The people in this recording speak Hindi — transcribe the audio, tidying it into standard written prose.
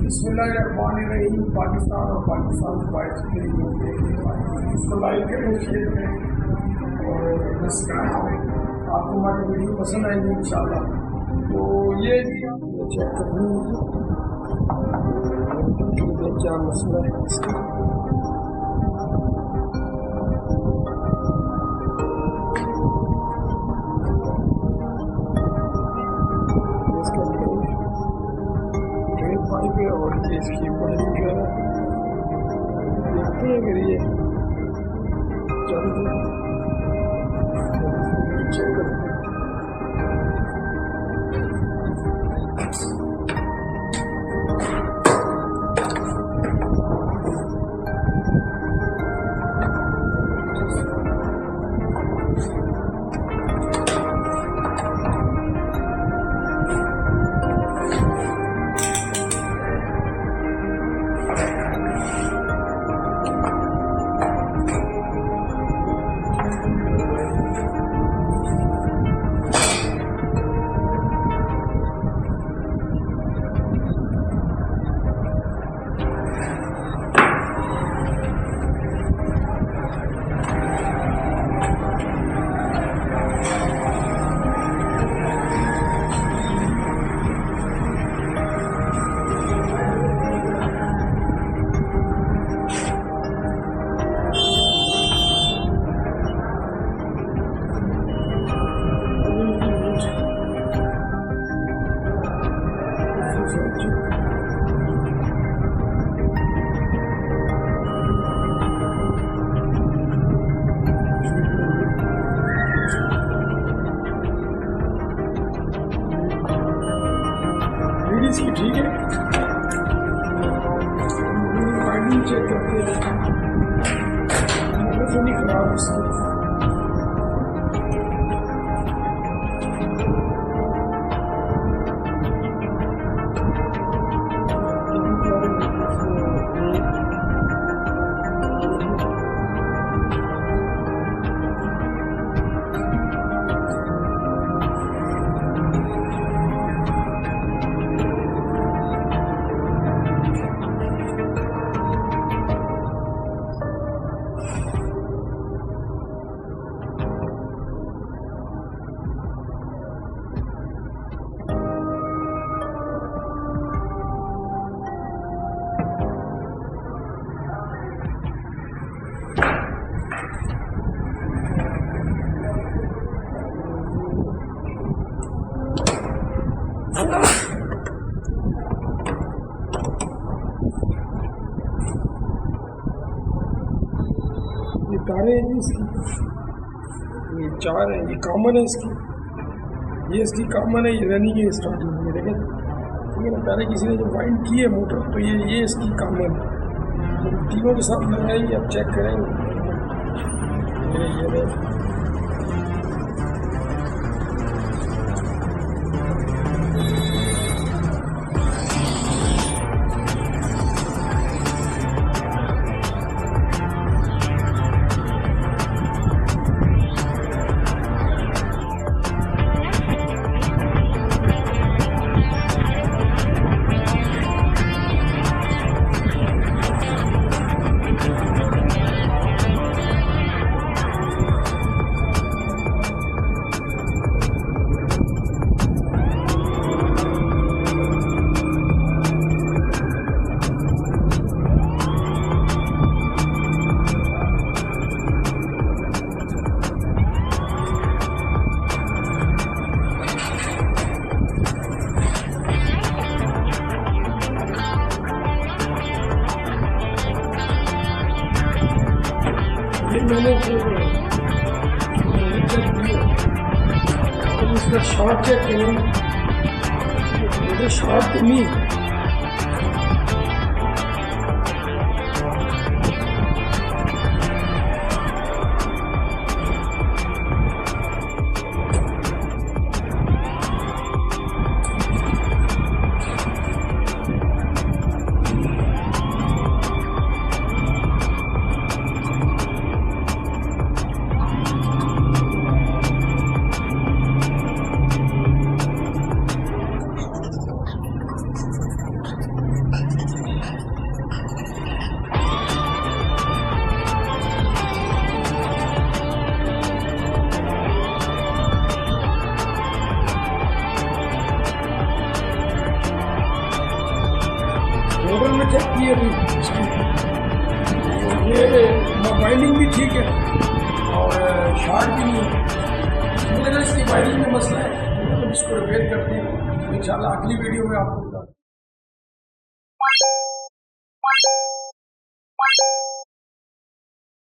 बिस्मिल्लाहिर्रहमानिर्रहीम। पाकिस्तान और पाकिस्तान से बाहर के लोग इसको लाइक करें, शेयर करें और सब्सक्राइब करें। आपको हमारी वीडियो पसंद आएगी इंशाल्लाह। तो ये चेक करनी है क्या मसला है इसका। पाइप है और इसकी वायरिंग जो है देखते हैं अगर ये चलती चेक करते हैं। इसकी ठीक है, वाइंडिंग चेक करते हैं तो नहीं खराब इसकी। ये तारे हैं जी इसकी, ये चार है, ये कॉमन है इसकी, ये इसकी कॉमन है, ये रनिंग है स्टार्टिंग में। देखें ठीक है ना, पहले किसी ने जो वाइंड की है मोटर तो ये इसकी कॉमन है, तीनों के साथ लगाई। अब चेक करेंगे ये मैंने इसका शॉर्ट चेक करें, शॉर्ट तो नहीं मोटर में चेक की है अभी इसकी, ये बाइंडिंग भी ठीक है और शार्ट भी नहीं है। मुझे इसकी बाइंडिंग में मसला है, तो इसको रिपेयर करते हैं। इंशाल्लाह अगली वीडियो में आपको